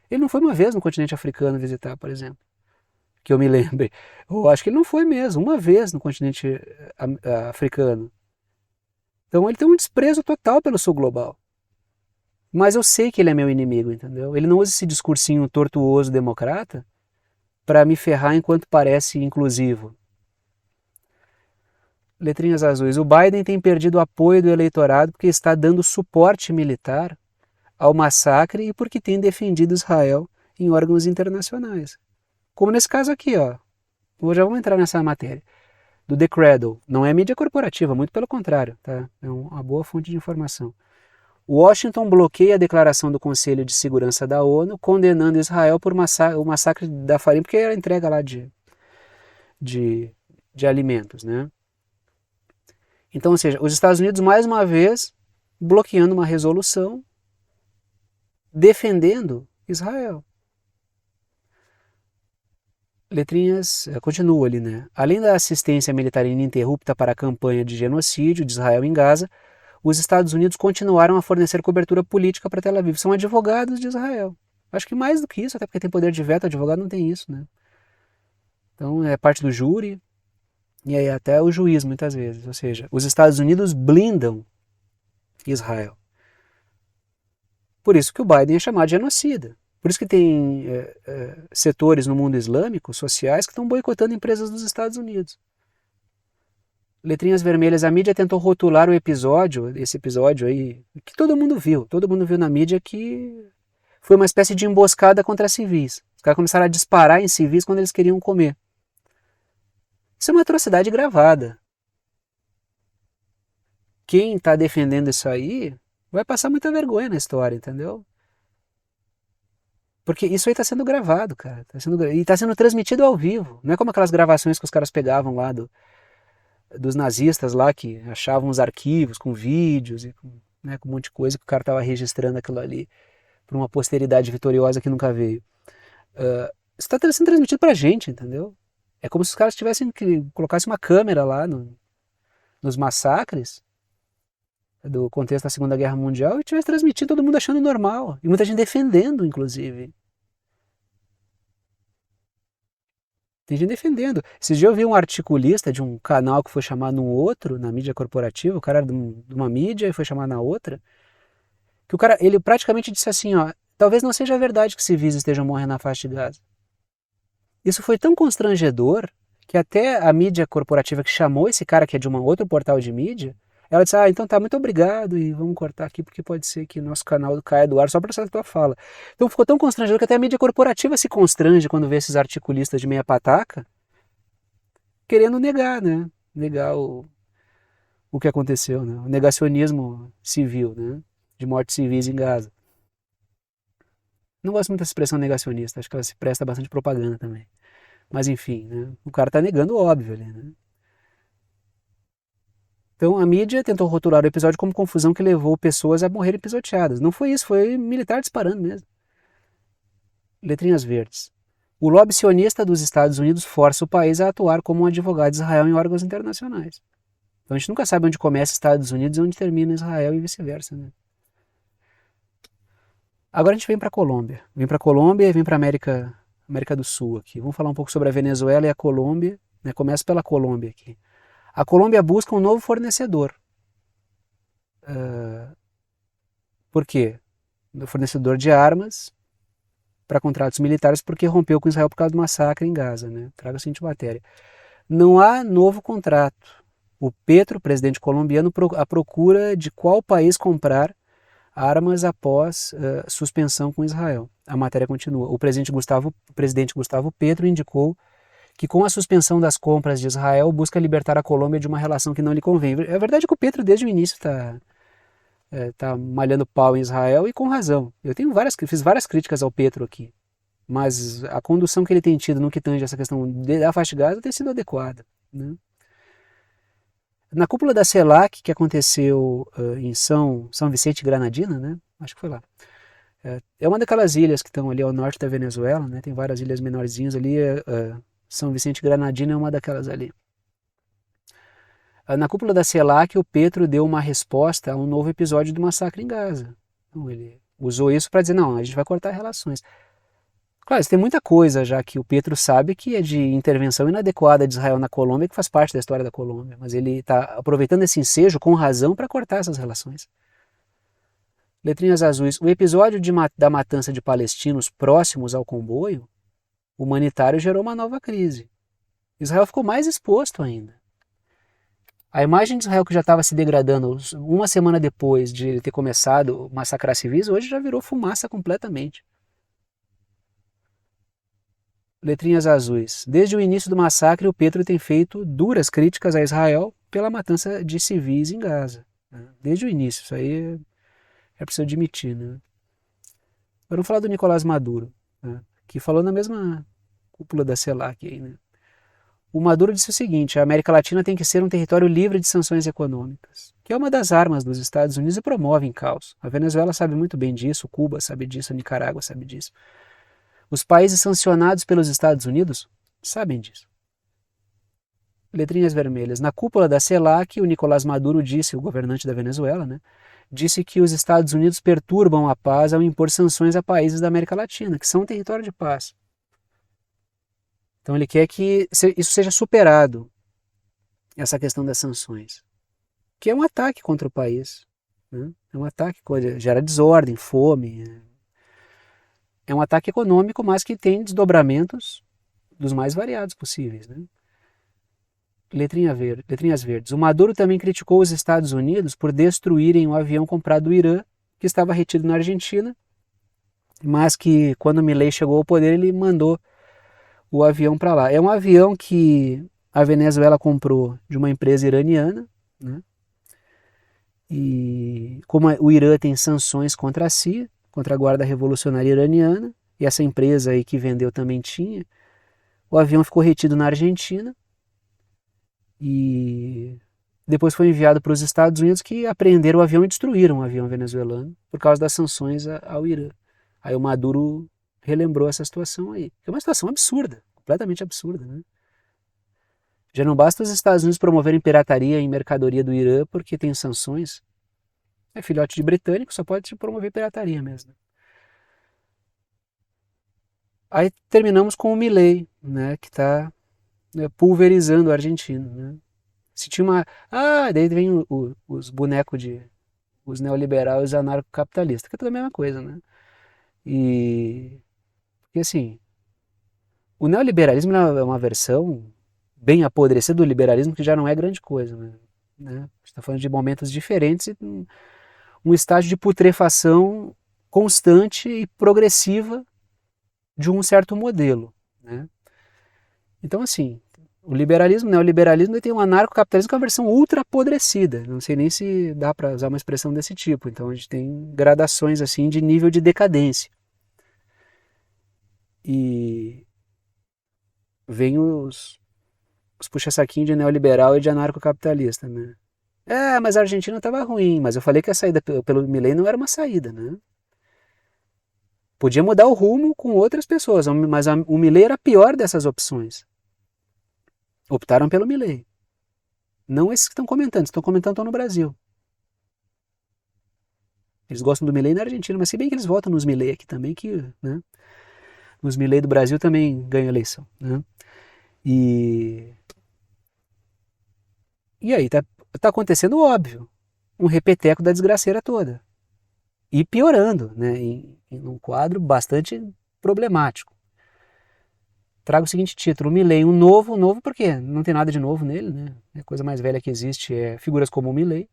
Ele não foi uma vez no continente africano visitar, por exemplo. Que eu me lembre. Eu acho que ele não foi mesmo, uma vez no continente africano. Então ele tem um desprezo total pelo sul global. Mas eu sei que ele é meu inimigo, entendeu? Ele não usa esse discursinho tortuoso democrata para me ferrar enquanto parece inclusivo. Letrinhas azuis. O Biden tem perdido o apoio do eleitorado porque está dando suporte militar ao massacre e porque tem defendido Israel em órgãos internacionais. Como nesse caso aqui, ó. Já vamos entrar nessa matéria. Do The Cradle. Não é mídia corporativa, muito pelo contrário, tá? É uma boa fonte de informação. Washington bloqueia a declaração do Conselho de Segurança da ONU condenando Israel por o massacre da farinha, porque era entrega lá de, de alimentos, né? Então, ou seja, os Estados Unidos, mais uma vez, bloqueando uma resolução defendendo Israel. Letrinhas, continua ali, né? Além da assistência militar ininterrupta para a campanha de genocídio de Israel em Gaza, os Estados Unidos continuaram a fornecer cobertura política para Tel Aviv. São advogados de Israel. Acho que mais do que isso, até porque tem poder de veto, advogado não tem isso, né? Então é parte do júri e aí até o juiz muitas vezes. Ou seja, os Estados Unidos blindam Israel. Por isso que o Biden é chamado de genocida. Por isso que tem setores no mundo islâmico, sociais, que estão boicotando empresas dos Estados Unidos. Letrinhas vermelhas, a mídia tentou rotular esse episódio aí, que todo mundo viu na mídia que foi uma espécie de emboscada contra civis. Os caras começaram a disparar em civis quando eles queriam comer. Isso é uma atrocidade gravada. Quem está defendendo isso aí vai passar muita vergonha na história, entendeu? Porque isso aí está sendo gravado, cara. E está sendo transmitido ao vivo. Não é como aquelas gravações que os caras pegavam lá dos nazistas lá, que achavam os arquivos com vídeos e com um monte de coisa que o cara estava registrando aquilo ali para uma posteridade vitoriosa que nunca veio. Isso está sendo transmitido para a gente, entendeu? É como se os caras tivessem que colocassem uma câmera lá nos massacres do contexto da Segunda Guerra Mundial e tivesse transmitido todo mundo achando normal. E muita gente defendendo, inclusive. Tem gente defendendo. Esses dias eu vi um articulista de um canal que foi chamado num outro, na mídia corporativa, o cara era de uma mídia e foi chamado na outra, que o cara, ele praticamente disse assim, ó, talvez não seja verdade que civis estejam morrendo na faixa de Gaza. Isso foi tão constrangedor que até a mídia corporativa que chamou esse cara, que é de um outro portal de mídia, ela disse, então tá, muito obrigado e vamos cortar aqui porque pode ser que nosso canal caia do ar só por essa tua fala. Então ficou tão constrangedor que até a mídia corporativa se constrange quando vê esses articulistas de meia pataca querendo negar, né? Negar o que aconteceu, né? O negacionismo civil, né? De mortes civis em Gaza. Não gosto muito dessa expressão negacionista, acho que ela se presta bastante propaganda também. Mas enfim, né? O cara tá negando o óbvio ali, né? Então a mídia tentou rotular o episódio como confusão que levou pessoas a morrerem pisoteadas. Não foi isso, foi militar disparando mesmo. Letrinhas verdes. O lobby sionista dos Estados Unidos força o país a atuar como um advogado de Israel em órgãos internacionais. Então a gente nunca sabe onde começa Estados Unidos e onde termina Israel e vice-versa, né? Agora a gente vem para a Colômbia. Vem para a Colômbia e vem para a América do Sul aqui. Vamos falar um pouco sobre a Venezuela e a Colômbia. Né? Começa pela Colômbia aqui. A Colômbia busca um novo fornecedor. Por quê? Um fornecedor de armas para contratos militares porque rompeu com Israel por causa do massacre em Gaza. Né? Traga a seguinte matéria. Não há novo contrato. O Petro, presidente colombiano, à procura de qual país comprar armas após suspensão com Israel. A matéria continua. O presidente Gustavo Petro indicou que com a suspensão das compras de Israel busca libertar a Colômbia de uma relação que não lhe convém. É verdade que o Petro desde o início está malhando pau em Israel e com razão. Fiz várias críticas ao Petro aqui, mas a condução que ele tem tido no que tange essa questão da faixa de Gaza tem sido adequada. Né? Na cúpula da CELAC, que aconteceu em São Vicente e Granadina, né? Acho que foi lá. É uma daquelas ilhas que estão ali ao norte da Venezuela, né? Tem várias ilhas menorzinhas ali. São Vicente e Granadina é uma daquelas ali. Na cúpula da CELAC, o Petro deu uma resposta a um novo episódio do massacre em Gaza. Então, ele usou isso para dizer, não, a gente vai cortar relações. Claro, tem muita coisa já que o Petro sabe que é de intervenção inadequada de Israel na Colômbia, que faz parte da história da Colômbia, mas ele está aproveitando esse ensejo com razão para cortar essas relações. Letrinhas azuis. O episódio da matança de palestinos próximos ao comboio humanitário gerou uma nova crise. Israel ficou mais exposto ainda. A imagem de Israel, que já estava se degradando uma semana depois de ele ter começado a massacrar civis, hoje já virou fumaça completamente. Letrinhas azuis. Desde o início do massacre, o Petro tem feito duras críticas a Israel pela matança de civis em Gaza. Desde o início, isso aí é preciso admitir. Né? Agora vamos falar do Nicolás Maduro, né? Que falou na mesma cúpula da CELAC. Aí, né? O Maduro disse o seguinte: a América Latina tem que ser um território livre de sanções econômicas, que é uma das armas dos Estados Unidos e promovem caos. A Venezuela sabe muito bem disso, Cuba sabe disso, a Nicarágua sabe disso. Os países sancionados pelos Estados Unidos sabem disso. Letrinhas vermelhas. Na cúpula da CELAC, o Nicolás Maduro disse, o governante da Venezuela, né, disse que os Estados Unidos perturbam a paz ao impor sanções a países da América Latina, que são um território de paz. Então ele quer que isso seja superado, essa questão das sanções, que é um ataque contra o país. Né? É um ataque que gera desordem, fome. É um ataque econômico, mas que tem desdobramentos dos mais variados possíveis. Né? Letrinhas verdes. O Maduro também criticou os Estados Unidos por destruírem o avião comprado do Irã, que estava retido na Argentina, mas que quando Milei chegou ao poder ele mandou o avião para lá. É um avião que a Venezuela comprou de uma empresa iraniana, né? E como o Irã tem sanções contra si, contra a Guarda Revolucionária Iraniana, e essa empresa aí que vendeu também tinha, o avião ficou retido na Argentina e depois foi enviado para os Estados Unidos, que apreenderam o avião e destruíram o avião venezuelano por causa das sanções ao Irã. Aí o Maduro relembrou essa situação aí, que é uma situação absurda, completamente absurda, né? Já não basta os Estados Unidos promoverem pirataria em mercadoria do Irã porque tem sanções. É filhote de britânico, só pode promover pirataria mesmo. Aí terminamos com o Milei, né, que está pulverizando o argentino. Né? Se tinha uma... daí vem os bonecos os neoliberais anarcocapitalistas, que é tudo a mesma coisa, né? E assim, o neoliberalismo é uma versão bem apodrecida do liberalismo, que já não é grande coisa, né? A gente está falando de momentos diferentes e um estágio de putrefação constante e progressiva de um certo modelo. Né? Então, assim, o liberalismo, o neoliberalismo, tem um anarcocapitalismo que é uma versão ultra apodrecida. Não sei nem se dá para usar uma expressão desse tipo. Então, a gente tem gradações assim de nível de decadência. E vem os puxa-saquinhos de neoliberal e de anarcocapitalista, né? Mas a Argentina estava ruim, mas eu falei que a saída pelo Milei não era uma saída, né? Podia mudar o rumo com outras pessoas, mas o Milei era a pior dessas opções. Optaram pelo Milei. Não esses que estão comentando estão no Brasil. Eles gostam do Milei na Argentina, mas se bem que eles votam nos Milei aqui também, que, né? Os Milei do Brasil também ganham eleição, né? E aí tá acontecendo óbvio, um repeteco da desgraceira toda. E piorando, né? Em um quadro bastante problemático. Trago o seguinte título: Milei, um novo porque não tem nada de novo nele, né? A coisa mais velha que existe é figuras como o Milei.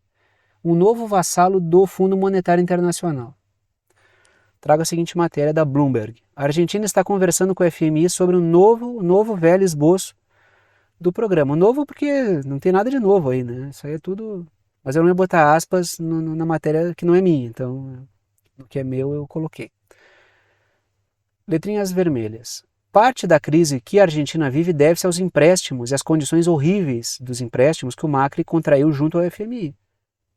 Um novo vassalo do Fundo Monetário Internacional. Trago a seguinte matéria da Bloomberg: a Argentina está conversando com o FMI sobre um novo velho esboço do programa. Novo porque não tem nada de novo aí, né? Isso aí é tudo... Mas eu não ia botar aspas na matéria que não é minha, então o que é meu eu coloquei. Letrinhas vermelhas. Parte da crise que a Argentina vive deve-se aos empréstimos e às condições horríveis dos empréstimos que o Macri contraiu junto ao FMI.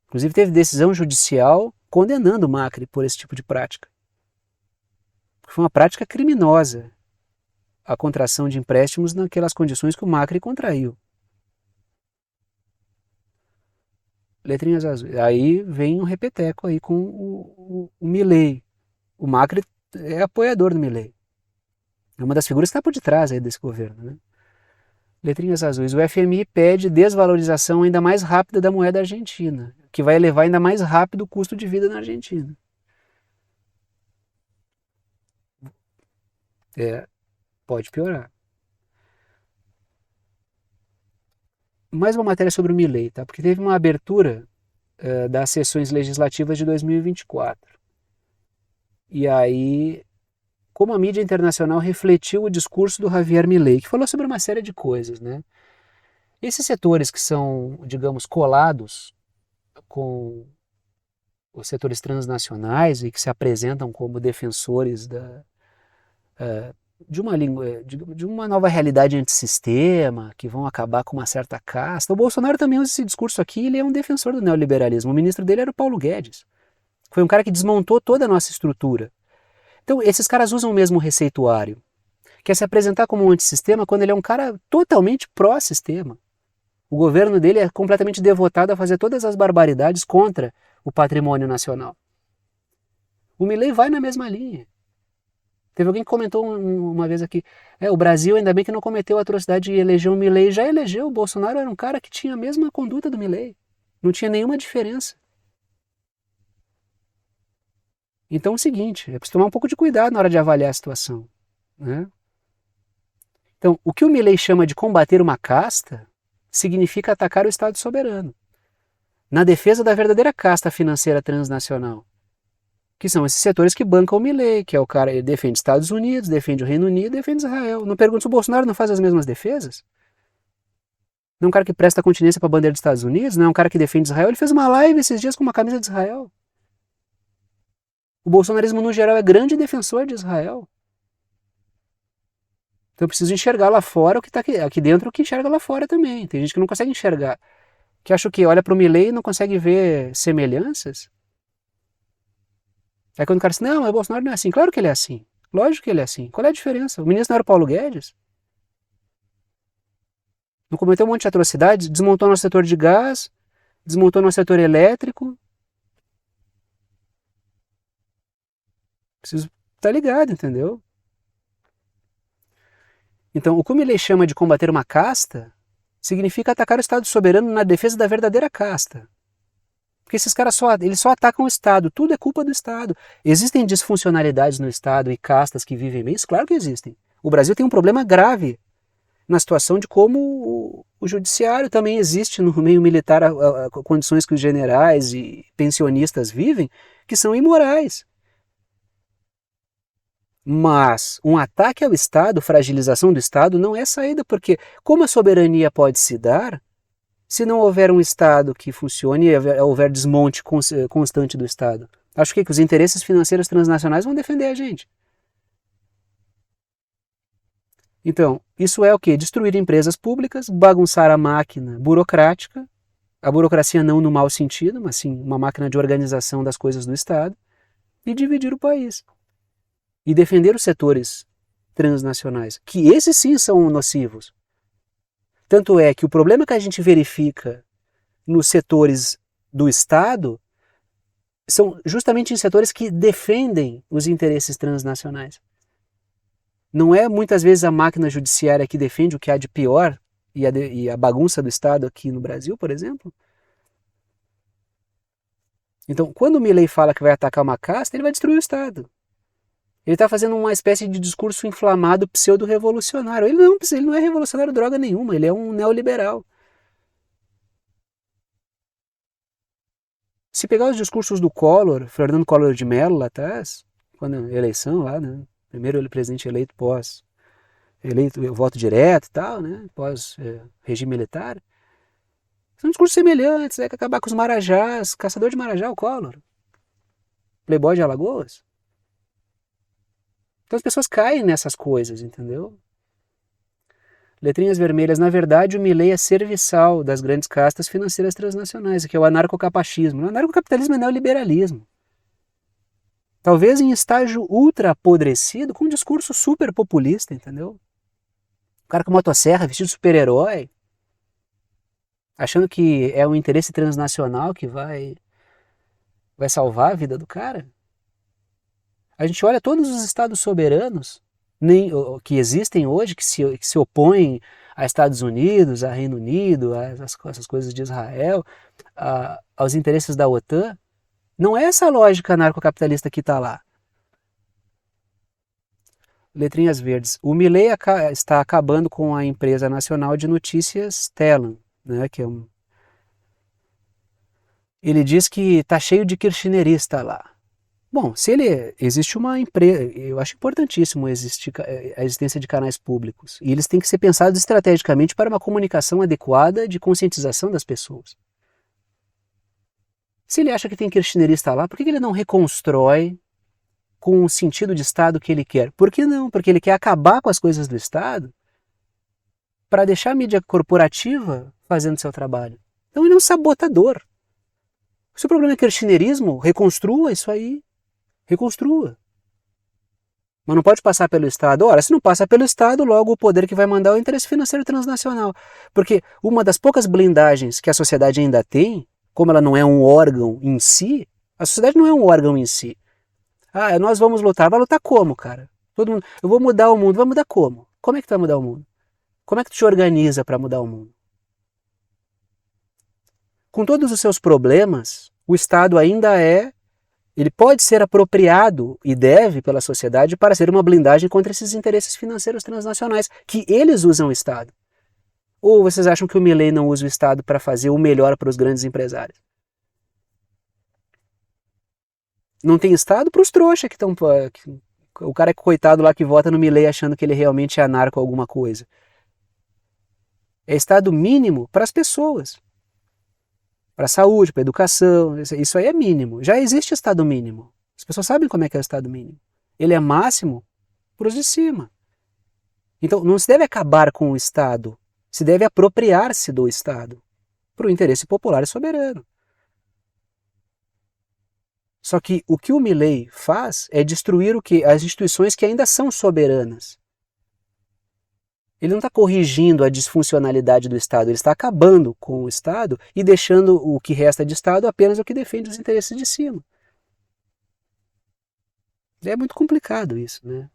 Inclusive teve decisão judicial condenando o Macri por esse tipo de prática. Foi uma prática criminosa a contração de empréstimos naquelas condições que o Macri contraiu. Letrinhas azuis. Aí vem um repeteco aí com o Milei. O Macri é apoiador do Milei. É uma das figuras que está por detrás aí desse governo. Né? Letrinhas azuis. O FMI pede desvalorização ainda mais rápida da moeda argentina, que vai elevar ainda mais rápido o custo de vida na Argentina. É, pode piorar. Mais uma matéria sobre o Milei, tá? Porque teve uma abertura das sessões legislativas de 2024. E aí, como a mídia internacional refletiu o discurso do Javier Milei, que falou sobre uma série de coisas, né? Esses setores que são, digamos, colados com os setores transnacionais e que se apresentam como defensores de uma língua, de uma nova realidade antissistema, que vão acabar com uma certa casta. O Bolsonaro também usa esse discurso aqui, ele é um defensor do neoliberalismo. O ministro dele era o Paulo Guedes. Foi um cara que desmontou toda a nossa estrutura. Então, esses caras usam o mesmo receituário. Quer se apresentar como um antissistema quando ele é um cara totalmente pró-sistema. O governo dele é completamente devotado a fazer todas as barbaridades contra o patrimônio nacional. O Milei vai na mesma linha. Teve alguém que comentou uma vez aqui, o Brasil ainda bem que não cometeu a atrocidade de eleger o Milei. Já elegeu, o Bolsonaro era um cara que tinha a mesma conduta do Milei. Não tinha nenhuma diferença. Então é o seguinte, é preciso tomar um pouco de cuidado na hora de avaliar a situação. Né? Então, o que o Milei chama de combater uma casta significa atacar o Estado soberano, na defesa da verdadeira casta financeira transnacional, que são esses setores que bancam o Milei, que é o cara, ele defende Estados Unidos, defende o Reino Unido, defende Israel. Não pergunto se o Bolsonaro não faz as mesmas defesas? Não é um cara que presta continência para a bandeira dos Estados Unidos? Não é um cara que defende Israel? Ele fez uma live esses dias com uma camisa de Israel. O bolsonarismo, no geral, é grande defensor de Israel. Então eu preciso enxergar lá fora o que está aqui dentro, o que enxerga lá fora também. Tem gente que não consegue enxergar. Que acha o quê? Olha para o Milei e não consegue ver semelhanças? Aí quando o cara diz, não, mas o Bolsonaro não é assim. Claro que ele é assim. Lógico que ele é assim. Qual é a diferença? O ministro não era o Paulo Guedes? Não cometeu um monte de atrocidades? Desmontou nosso setor de gás? Desmontou nosso setor elétrico? Preciso estar ligado, entendeu? Então, o que o Milei chama de combater uma casta significa atacar o Estado soberano na defesa da verdadeira casta. Porque esses caras eles só atacam o Estado, tudo é culpa do Estado. Existem disfuncionalidades no Estado e castas que vivem bem? Isso, claro que existem. O Brasil tem um problema grave na situação de como o judiciário também existe no meio militar, a condições que os generais e pensionistas vivem, que são imorais. Mas um ataque ao Estado, fragilização do Estado, não é saída, porque como a soberania pode se dar se não houver um Estado que funcione e houver desmonte constante do Estado? Acho que os interesses financeiros transnacionais vão defender a gente. Então, isso é o quê? Destruir empresas públicas, bagunçar a máquina burocrática, a burocracia não no mau sentido, mas sim uma máquina de organização das coisas do Estado, e dividir o país. E defender os setores transnacionais, que esses sim são nocivos. Tanto é que o problema que a gente verifica nos setores do Estado são justamente em setores que defendem os interesses transnacionais. Não é muitas vezes a máquina judiciária que defende o que há de pior e a bagunça do Estado aqui no Brasil, por exemplo. Então, quando o Milei fala que vai atacar uma casta, ele vai destruir o Estado. Ele está fazendo uma espécie de discurso inflamado pseudo-revolucionário. Ele não é revolucionário droga nenhuma, ele é um neoliberal. Se pegar os discursos do Collor, Fernando Collor de Mello lá atrás, quando a eleição lá, né? Primeiro ele presidente eleito eleito voto direto e tal, né? Pós regime militar. São discursos semelhantes, que acabar com os marajás, caçador de marajá, o Collor. Playboy de Alagoas. Então as pessoas caem nessas coisas, entendeu? Letrinhas vermelhas, na verdade o Milei é serviçal das grandes castas financeiras transnacionais, que é o anarcocapachismo. O anarcocapitalismo é neoliberalismo. Talvez em estágio ultra apodrecido, com um discurso super populista, entendeu? O cara com motosserra, vestido de super-herói, achando que é o interesse transnacional que vai salvar a vida do cara. A gente olha todos os estados soberanos que existem hoje, que se opõem a Estados Unidos, a Reino Unido, a essas coisas de Israel, aos interesses da OTAN. Não é essa lógica anarcocapitalista que está lá. letrinhas verdes. O Milei está acabando com a empresa nacional de notícias Telam, né, que é um... Ele diz que está cheio de kirchnerista lá. Bom, se ele existe uma empresa, eu acho importantíssimo a existência de canais públicos, e eles têm que ser pensados estrategicamente para uma comunicação adequada de conscientização das pessoas. Se ele acha que tem kirchnerista lá, por que ele não reconstrói com o sentido de Estado que ele quer? Por que não? Porque ele quer acabar com as coisas do Estado para deixar a mídia corporativa fazendo seu trabalho. Então ele é um sabotador. Se o problema é kirchnerismo, reconstrua isso aí. Reconstrua. Mas não pode passar pelo Estado. Ora, se não passa pelo Estado, logo o poder que vai mandar é o interesse financeiro transnacional. Porque uma das poucas blindagens que a sociedade ainda tem, como ela não é um órgão em si, a sociedade não é um órgão em si. Ah, nós vamos lutar. Vai lutar como, cara? Todo mundo, eu vou mudar o mundo. Vai mudar como? Como é que tu vai mudar o mundo? Como é que tu te organiza para mudar o mundo? Com todos os seus problemas, o Estado ainda ele pode ser apropriado e deve pela sociedade para ser uma blindagem contra esses interesses financeiros transnacionais, que eles usam o Estado. Ou vocês acham que o Milei não usa o Estado para fazer o melhor para os grandes empresários? Não tem Estado para os trouxas que estão... O cara é coitado lá que vota no Milei achando que ele realmente é anarco alguma coisa. É Estado mínimo para as pessoas. Para a saúde, para a educação, isso aí é mínimo. Já existe Estado mínimo. As pessoas sabem como é que é o Estado mínimo. Ele é máximo para os de cima. Então não se deve acabar com o Estado, se deve apropriar-se do Estado para o interesse popular e soberano. Só que o que o Milei faz é destruir o quê? As instituições que ainda são soberanas. Ele não está corrigindo a disfuncionalidade do Estado, ele está acabando com o Estado e deixando o que resta de Estado apenas o que defende os interesses de cima. É muito complicado isso, né?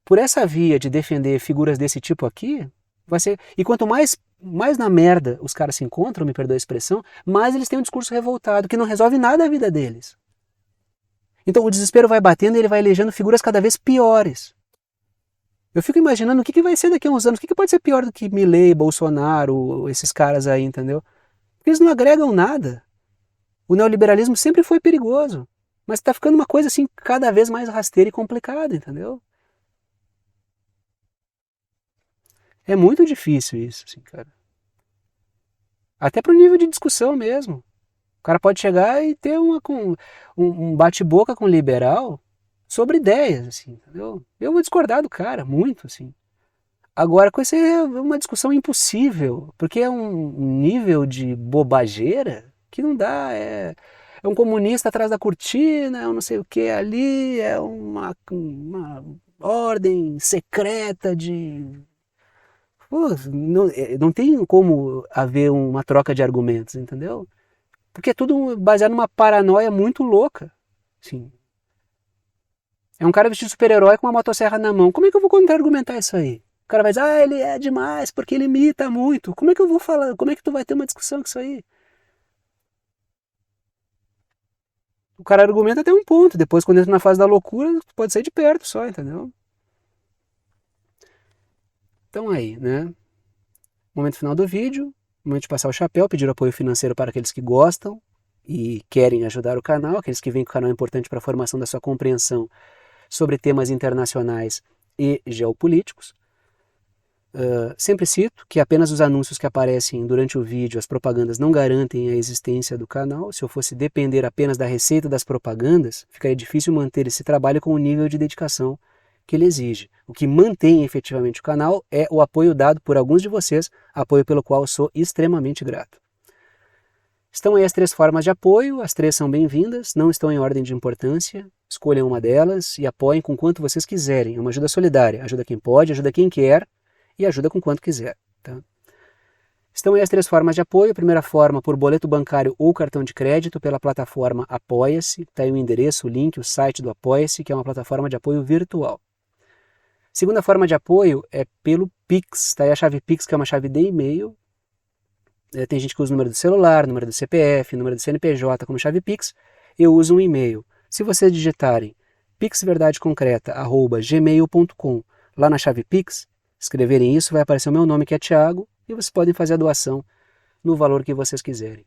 Por essa via de defender figuras desse tipo aqui, vai ser... E quanto mais na merda os caras se encontram, me perdoe a expressão, mais eles têm um discurso revoltado, que não resolve nada a vida deles. Então o desespero vai batendo e ele vai elegendo figuras cada vez piores. Eu fico imaginando o que vai ser daqui a uns anos, o que pode ser pior do que Milei, Bolsonaro, esses caras aí, entendeu? Porque eles não agregam nada. O neoliberalismo sempre foi perigoso, mas está ficando uma coisa assim cada vez mais rasteira e complicada, entendeu? É muito difícil isso, assim, cara. Até para o nível de discussão mesmo. O cara pode chegar e ter um bate-boca com o liberal sobre ideias, assim, entendeu? Eu vou discordar do cara, muito, assim. Agora, com isso é uma discussão impossível, porque é um nível de bobageira que não dá, é um comunista atrás da cortina, é um não sei o que ali, é uma ordem secreta de... Pô, não tem como haver uma troca de argumentos, entendeu? Porque é tudo baseado numa paranoia muito louca, assim. É um cara vestido de super-herói com uma motosserra na mão. Como é que eu vou contra-argumentar isso aí? O cara vai dizer, ele é demais, porque ele imita muito. Como é que eu vou falar? Como é que tu vai ter uma discussão com isso aí? O cara argumenta até um ponto. Depois, quando entra na fase da loucura, pode sair de perto só, entendeu? Então aí, né? Momento final do vídeo. Momento de passar o chapéu, pedir apoio financeiro para aqueles que gostam e querem ajudar o canal, aqueles que veem que o canal é importante para a formação da sua compreensão sobre temas internacionais e geopolíticos. Sempre cito que apenas os anúncios que aparecem durante o vídeo, as propagandas, não garantem a existência do canal. Se eu fosse depender apenas da receita das propagandas, ficaria difícil manter esse trabalho com o nível de dedicação que ele exige. O que mantém efetivamente o canal é o apoio dado por alguns de vocês, apoio pelo qual sou extremamente grato. Estão aí as 3 formas de apoio, as 3 são bem-vindas, não estão em ordem de importância, escolham uma delas e apoiem com quanto vocês quiserem. É uma ajuda solidária, ajuda quem pode, ajuda quem quer e ajuda com quanto quiser. Tá? Estão aí as 3 formas de apoio. A primeira forma por boleto bancário ou cartão de crédito pela plataforma Apoia-se. Está aí o endereço, o link, o site do Apoia-se, que é uma plataforma de apoio virtual. Segunda forma de apoio é pelo Pix. Está aí a chave Pix, que é uma chave de e-mail. Tem gente que usa o número do celular, número do CPF, número do CNPJ como chave Pix. Eu uso um e-mail. Se vocês digitarem pixverdadeconcreta@gmail.com. Lá na chave Pix, escreverem isso, vai aparecer o meu nome, que é Thiago, e vocês podem fazer a doação no valor que vocês quiserem.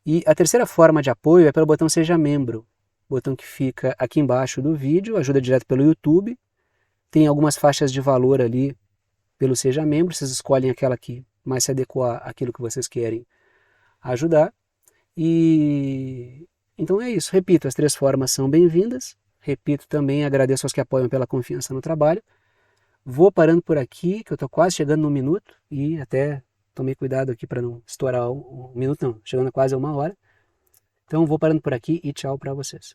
E a terceira forma de apoio é pelo botão Seja Membro, botão que fica aqui embaixo do vídeo, ajuda direto pelo YouTube. Tem algumas faixas de valor ali pelo Seja Membro, vocês escolhem aquela que mais se adequar àquilo que vocês querem ajudar. E então é isso, repito, as três formas são bem-vindas. Repito também, agradeço aos que apoiam pela confiança no trabalho. Vou parando por aqui, que eu estou quase chegando no minuto, e até tomei cuidado aqui para não estourar um minuto, não, chegando quase a 1 hora. Então vou parando por aqui e tchau para vocês.